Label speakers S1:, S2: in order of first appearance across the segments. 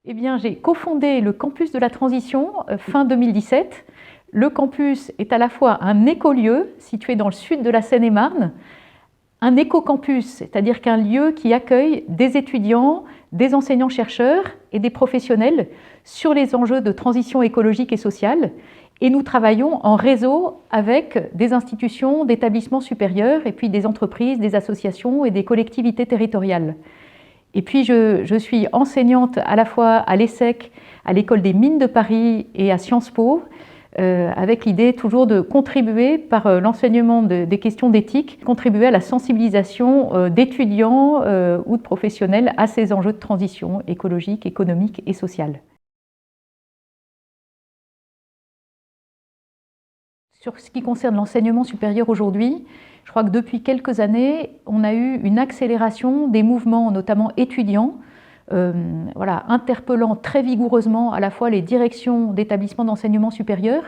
S1: Eh bien, j'ai cofondé le campus de la transition fin 2017. Le campus est à la fois un écolieu situé dans le sud de la Seine-et-Marne, un éco-campus, c'est-à-dire qu'un lieu qui accueille des étudiants, des enseignants-chercheurs et des professionnels sur les enjeux de transition écologique et sociale. Et nous travaillons en réseau avec des institutions, d'établissements supérieurs et puis des entreprises, des associations et des collectivités territoriales. Et puis je suis enseignante à la fois à l'ESSEC, à l'École des Mines de Paris et à Sciences Po, avec l'idée toujours de contribuer par l'enseignement des questions d'éthique, contribuer à la sensibilisation d'étudiants ou de professionnels à ces enjeux de transition écologique, économique et sociale. Sur ce qui concerne l'enseignement supérieur aujourd'hui, je crois que depuis quelques années, on a eu une accélération des mouvements, notamment étudiants, interpellant très vigoureusement à la fois les directions d'établissements d'enseignement supérieur,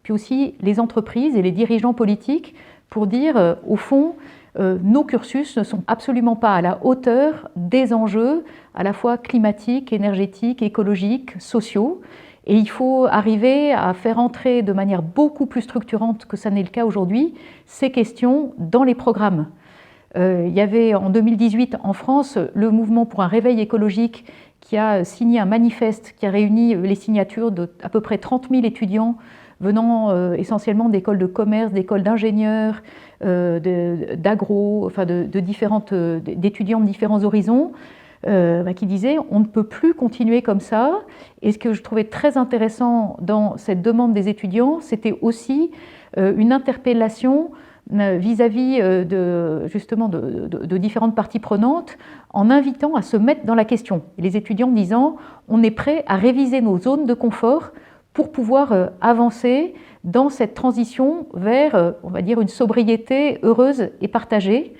S1: puis aussi les entreprises et les dirigeants politiques, pour dire, au fond, nos cursus ne sont absolument pas à la hauteur des enjeux à la fois climatiques, énergétiques, écologiques, sociaux. Et il faut arriver à faire entrer de manière beaucoup plus structurante que ça n'est le cas aujourd'hui ces questions dans les programmes. Il y avait en 2018 en France le mouvement pour un réveil écologique qui a signé un manifeste qui a réuni les signatures d'à peu près 30 000 étudiants venant essentiellement d'écoles de commerce, d'écoles d'ingénieurs, d'agro, enfin d'étudiants de différents horizons, qui disaient on ne peut plus continuer comme ça. Et ce que je trouvais très intéressant dans cette demande des étudiants, c'était aussi une interpellation vis-à-vis de différentes parties prenantes, en invitant à se mettre dans la question. Et les étudiants disant on est prêt à réviser nos zones de confort pour pouvoir avancer dans cette transition vers, on va dire, une sobriété heureuse et partagée.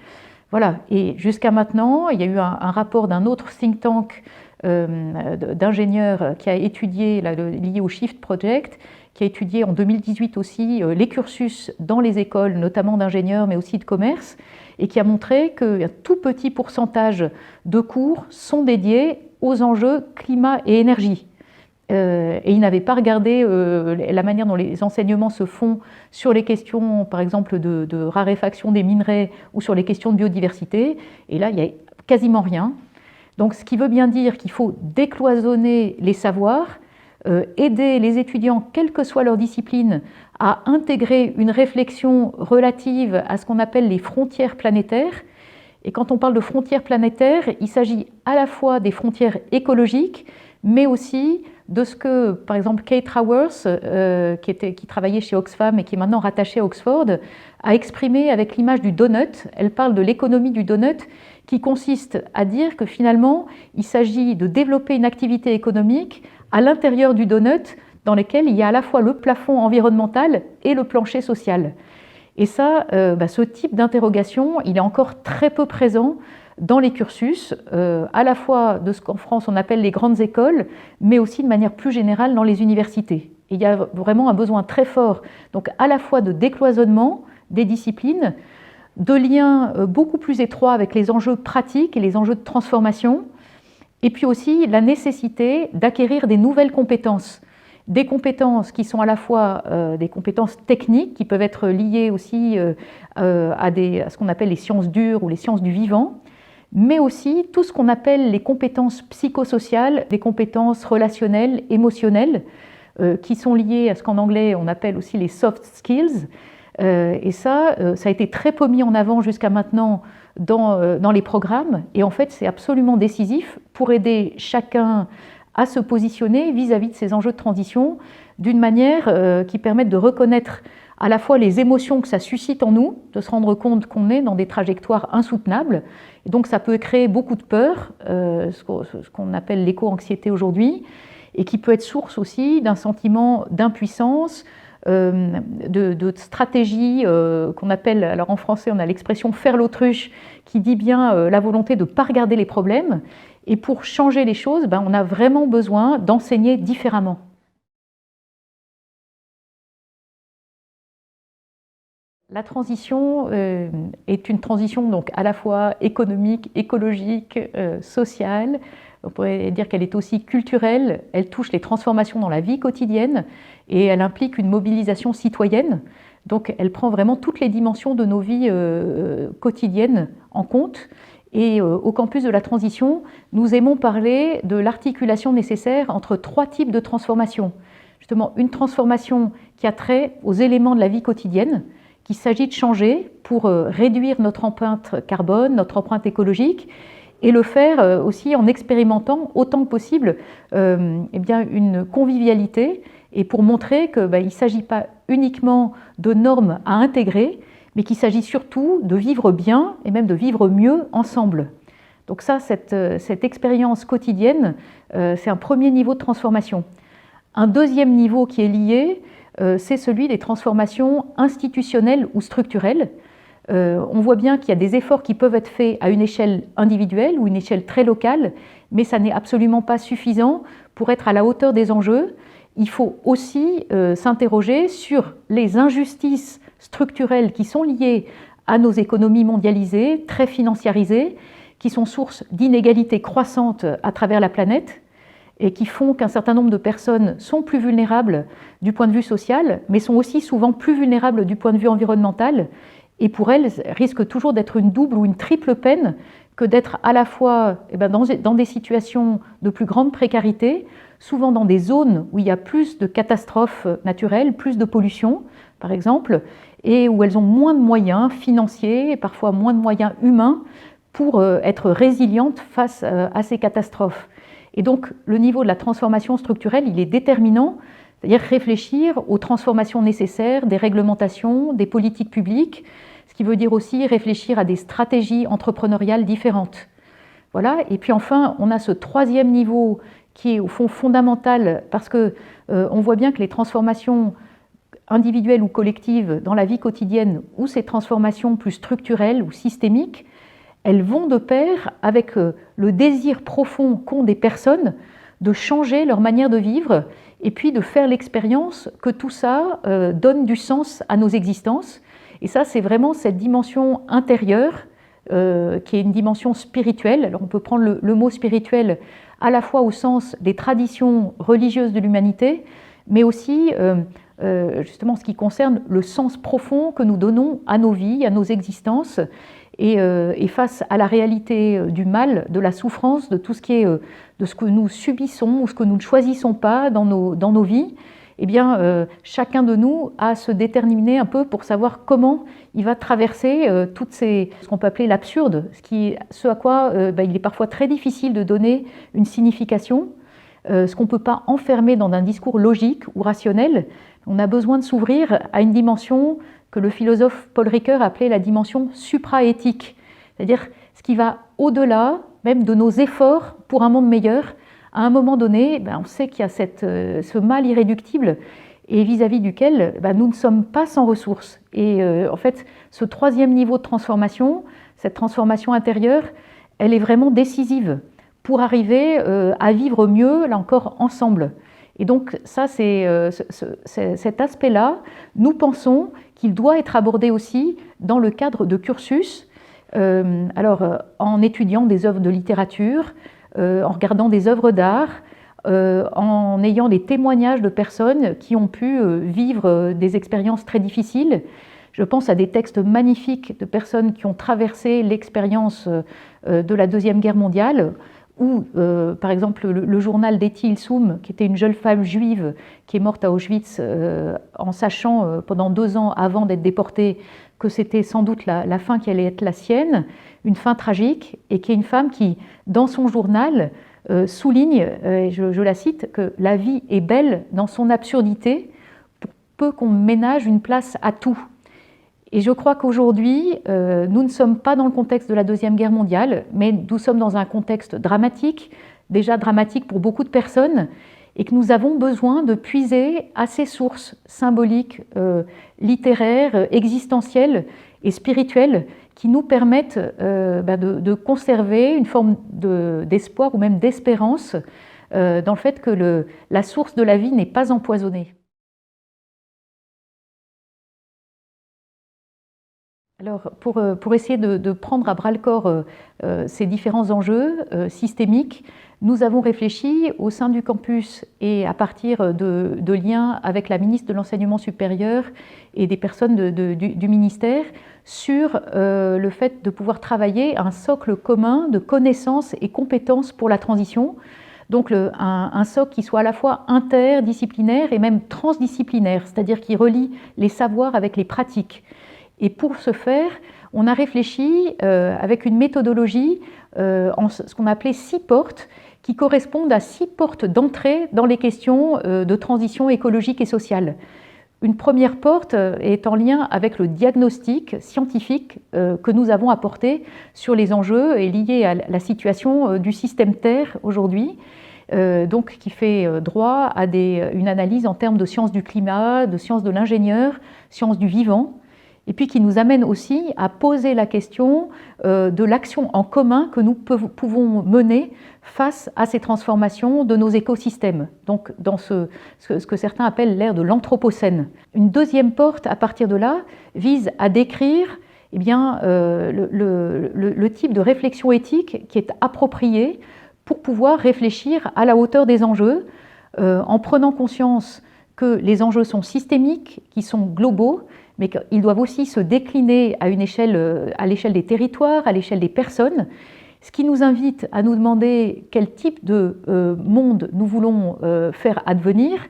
S1: Voilà. Et jusqu'à maintenant, il y a eu un rapport d'un autre think tank d'ingénieurs qui a étudié, lié au Shift Project, qui a étudié en 2018 aussi les cursus dans les écoles, notamment d'ingénieurs, mais aussi de commerce, et qui a montré qu'un tout petit pourcentage de cours sont dédiés aux enjeux climat et énergie. Et ils n'avaient pas regardé la manière dont les enseignements se font sur les questions, par exemple, de raréfaction des minerais ou sur les questions de biodiversité. Et là, il n'y a quasiment rien. Donc, ce qui veut bien dire qu'il faut décloisonner les savoirs, aider les étudiants, quelle que soit leur discipline, à intégrer une réflexion relative à ce qu'on appelle les frontières planétaires. Et quand on parle de frontières planétaires, il s'agit à la fois des frontières écologiques, mais aussi de ce que, par exemple, Kate Raworth, qui travaillait chez Oxfam et qui est maintenant rattachée à Oxford, a exprimé avec l'image du donut. Elle parle de l'économie du donut, qui consiste à dire que finalement, il s'agit de développer une activité économique à l'intérieur du donut, dans lequel il y a à la fois le plafond environnemental et le plancher social. Et ça, ce type d'interrogation, il est encore très peu présent dans les cursus, à la fois de ce qu'en France on appelle les grandes écoles, mais aussi de manière plus générale dans les universités. Et il y a vraiment un besoin très fort, donc à la fois de décloisonnement des disciplines, de liens beaucoup plus étroits avec les enjeux pratiques et les enjeux de transformation, et puis aussi la nécessité d'acquérir des nouvelles compétences. Des compétences qui sont à la fois des compétences techniques, qui peuvent être liées aussi à ce qu'on appelle les sciences dures ou les sciences du vivant, mais aussi tout ce qu'on appelle les compétences psychosociales, des compétences relationnelles, émotionnelles, qui sont liées à ce qu'en anglais on appelle aussi les soft skills. Et ça a été très peu mis en avant jusqu'à maintenant dans les programmes. Et en fait, c'est absolument décisif pour aider chacun à se positionner vis-à-vis de ces enjeux de transition d'une manière qui permette de reconnaître à la fois les émotions que ça suscite en nous, de se rendre compte qu'on est dans des trajectoires insoutenables. Et donc ça peut créer beaucoup de peur, ce qu'on appelle l'éco-anxiété aujourd'hui, et qui peut être source aussi d'un sentiment d'impuissance, de stratégie qu'on appelle, alors en français on a l'expression faire l'autruche, qui dit bien la volonté de ne pas regarder les problèmes. Et pour changer les choses, on a vraiment besoin d'enseigner différemment. La transition est une transition donc à la fois économique, écologique, sociale, On pourrait dire qu'elle est aussi culturelle, elle touche les transformations dans la vie quotidienne et elle implique une mobilisation citoyenne. Donc elle prend vraiment toutes les dimensions de nos vies quotidiennes en compte. Et au campus de la transition, nous aimons parler de l'articulation nécessaire entre 3 types de transformations. Justement, une transformation qui a trait aux éléments de la vie quotidienne, qu'il s'agit de changer pour réduire notre empreinte carbone, notre empreinte écologique, et le faire aussi en expérimentant autant que possible eh bien, une convivialité, et pour montrer qu'il ne s'agit pas uniquement de normes à intégrer, mais qu'il s'agit surtout de vivre bien et même de vivre mieux ensemble. Donc ça, cette expérience quotidienne, c'est un premier niveau de transformation. Un deuxième niveau qui est lié, c'est celui des transformations institutionnelles ou structurelles. On voit bien qu'il y a des efforts qui peuvent être faits à une échelle individuelle ou une échelle très locale, mais ça n'est absolument pas suffisant pour être à la hauteur des enjeux. Il faut aussi s'interroger sur les injustices structurelles qui sont liées à nos économies mondialisées, très financiarisées, qui sont source d'inégalités croissantes à travers la planète et qui font qu'un certain nombre de personnes sont plus vulnérables du point de vue social, mais sont aussi souvent plus vulnérables du point de vue environnemental, et pour elles risque toujours d'être une double ou une triple peine que d'être à la fois dans des situations de plus grande précarité, souvent dans des zones où il y a plus de catastrophes naturelles, plus de pollution, par exemple, et où elles ont moins de moyens financiers et parfois moins de moyens humains pour être résilientes face à ces catastrophes. Et donc, le niveau de la transformation structurelle, il est déterminant, c'est-à-dire réfléchir aux transformations nécessaires des réglementations, des politiques publiques, ce qui veut dire aussi réfléchir à des stratégies entrepreneuriales différentes. Voilà. Et puis enfin, on a ce troisième niveau qui est au fond fondamental parce que on voit bien que les transformations individuelles ou collectives dans la vie quotidienne ou ces transformations plus structurelles ou systémiques, elles vont de pair avec le désir profond qu'ont des personnes de changer leur manière de vivre et puis de faire l'expérience que tout ça donne du sens à nos existences. Et ça, c'est vraiment cette dimension intérieure qui est une dimension spirituelle. Alors on peut prendre le mot spirituel à la fois au sens des traditions religieuses de l'humanité, mais aussi justement ce qui concerne le sens profond que nous donnons à nos vies, à nos existences, et face à la réalité du mal, de la souffrance, de tout ce qui est de ce que nous subissons ou ce que nous ne choisissons pas dans nos vies, eh bien, chacun de nous a à se déterminer un peu pour savoir comment il va traverser ce qu'on peut appeler l'absurde, ce à quoi il est parfois très difficile de donner une signification, ce qu'on ne peut pas enfermer dans un discours logique ou rationnel. On a besoin de s'ouvrir à une dimension que le philosophe Paul Ricoeur appelait la dimension supra-éthique, c'est-à-dire ce qui va au-delà même de nos efforts pour un monde meilleur. À un moment donné, on sait qu'il y a ce mal irréductible et vis-à-vis duquel nous ne sommes pas sans ressources. Et en fait, ce troisième niveau de transformation, cette transformation intérieure, elle est vraiment décisive pour arriver à vivre mieux, là encore, ensemble. Et donc ça, cet aspect-là, nous pensons qu'il doit être abordé aussi dans le cadre de cursus, en étudiant des œuvres de littérature, en regardant des œuvres d'art, en ayant des témoignages de personnes qui ont pu vivre des expériences très difficiles. Je pense à des textes magnifiques de personnes qui ont traversé l'expérience de la Deuxième Guerre mondiale, ou par exemple le journal d'Etty Ilsoum, qui était une jeune femme juive qui est morte à Auschwitz en sachant pendant 2 ans avant d'être déportée que c'était sans doute la fin qui allait être la sienne, une fin tragique, et qui est une femme qui, dans son journal, souligne, je la cite, que la vie est belle dans son absurdité, pour peu qu'on ménage une place à tout. Et je crois qu'aujourd'hui, nous ne sommes pas dans le contexte de la Deuxième Guerre mondiale, mais nous sommes dans un contexte dramatique, déjà dramatique pour beaucoup de personnes, et que nous avons besoin de puiser à ces sources symboliques, littéraires, existentielles et spirituelles qui nous permettent de conserver une forme d'espoir ou même d'espérance dans le fait que la source de la vie n'est pas empoisonnée. Alors, pour essayer de prendre à bras-le-corps ces différents enjeux systémiques, nous avons réfléchi au sein du campus et à partir de liens avec la ministre de l'Enseignement supérieur et des personnes du ministère sur le fait de pouvoir travailler à un socle commun de connaissances et compétences pour la transition. Donc un socle qui soit à la fois interdisciplinaire et même transdisciplinaire, c'est-à-dire qui relie les savoirs avec les pratiques. Et pour ce faire, on a réfléchi avec une méthodologie en ce qu'on appelait 6 portes, qui correspondent à 6 portes d'entrée dans les questions de transition écologique et sociale. Une première porte est en lien avec le diagnostic scientifique que nous avons apporté sur les enjeux et liés à la situation du système Terre aujourd'hui, donc qui fait droit à une analyse en termes de sciences du climat, de sciences de l'ingénieur, sciences du vivant, et puis qui nous amène aussi à poser la question de l'action en commun que nous pouvons mener face à ces transformations de nos écosystèmes, donc dans ce que certains appellent l'ère de l'anthropocène. Une deuxième porte, à partir de là, vise à décrire eh bien, le type de réflexion éthique qui est approprié pour pouvoir réfléchir à la hauteur des enjeux, en prenant conscience que les enjeux sont systémiques, qui sont globaux, mais qu'ils doivent aussi se décliner à l'échelle des territoires, à l'échelle des personnes, ce qui nous invite à nous demander quel type de monde nous voulons faire advenir,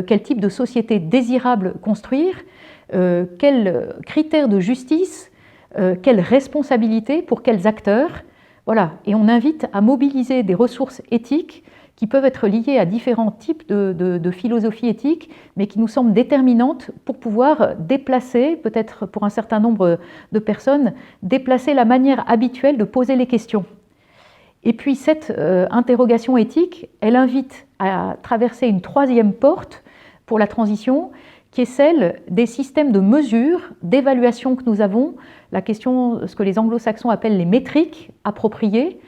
S1: quel type de société désirable construire, quels critères de justice, quelles responsabilités pour quels acteurs. Voilà. Et on invite à mobiliser des ressources éthiques qui peuvent être liées à différents types de philosophies éthiques, mais qui nous semblent déterminantes pour pouvoir déplacer, peut-être pour un certain nombre de personnes, déplacer la manière habituelle de poser les questions. Et puis cette interrogation éthique, elle invite à traverser une troisième porte pour la transition, qui est celle des systèmes de mesure, d'évaluation que nous avons, la question, ce que les anglo-saxons appellent les métriques appropriées,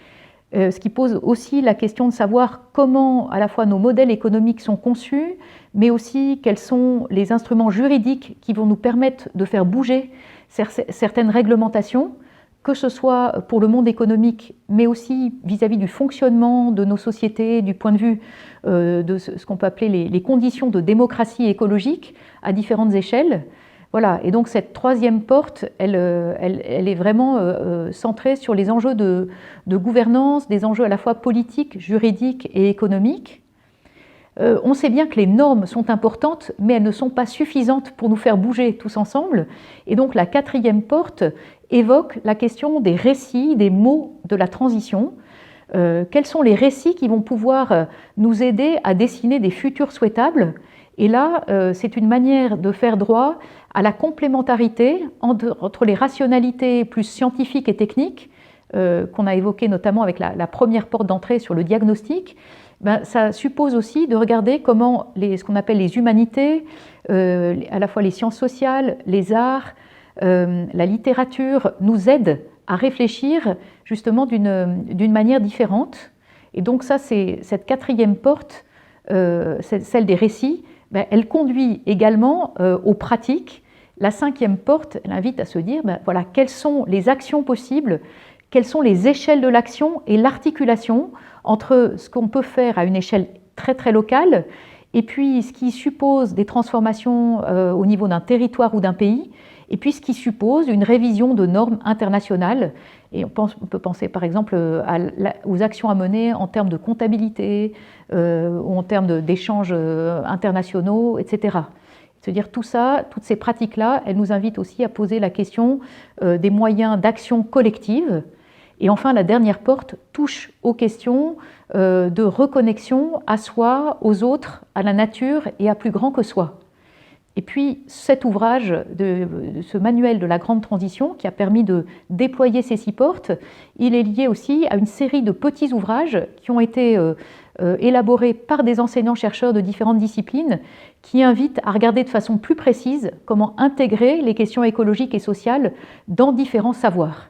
S1: ce qui pose aussi la question de savoir comment à la fois nos modèles économiques sont conçus, mais aussi quels sont les instruments juridiques qui vont nous permettre de faire bouger certaines réglementations, que ce soit pour le monde économique, mais aussi vis-à-vis du fonctionnement de nos sociétés, du point de vue de ce qu'on peut appeler les conditions de démocratie écologique à différentes échelles. Voilà, et donc cette troisième porte, elle est vraiment centrée sur les enjeux de gouvernance, des enjeux à la fois politiques, juridiques et économiques. On sait bien que les normes sont importantes, mais elles ne sont pas suffisantes pour nous faire bouger tous ensemble. Et donc la quatrième porte évoque la question des récits, des mots de la transition. Quels sont les récits qui vont pouvoir nous aider à dessiner des futurs souhaitables ? Et là, c'est une manière de faire droit à la complémentarité entre les rationalités plus scientifiques et techniques, qu'on a évoquées notamment avec la première porte d'entrée sur le diagnostic. Ben, ça suppose aussi de regarder comment ce qu'on appelle les humanités, à la fois les sciences sociales, les arts, la littérature, nous aident à réfléchir justement d'une manière différente. Et donc ça, c'est cette quatrième porte, celle des récits, ben, elle conduit également aux pratiques. La cinquième porte, elle invite à se dire, ben, voilà, quelles sont les actions possibles, quelles sont les échelles de l'action et l'articulation entre ce qu'on peut faire à une échelle très très locale et puis ce qui suppose des transformations au niveau d'un territoire ou d'un pays, et puis ce qui suppose une révision de normes internationales. Et on peut penser par exemple aux actions à mener en termes de comptabilité ou en termes d'échanges internationaux, etc. C'est-à-dire tout ça, toutes ces pratiques-là, elles nous invitent aussi à poser la question des moyens d'action collective. Et enfin, la dernière porte touche aux questions de reconnexion à soi, aux autres, à la nature et à plus grand que soi. Et puis cet ouvrage, ce manuel de la grande transition qui a permis de déployer ces 6 portes, il est lié aussi à une série de petits ouvrages qui ont été élaborés par des enseignants-chercheurs de différentes disciplines qui invitent à regarder de façon plus précise comment intégrer les questions écologiques et sociales dans différents savoirs.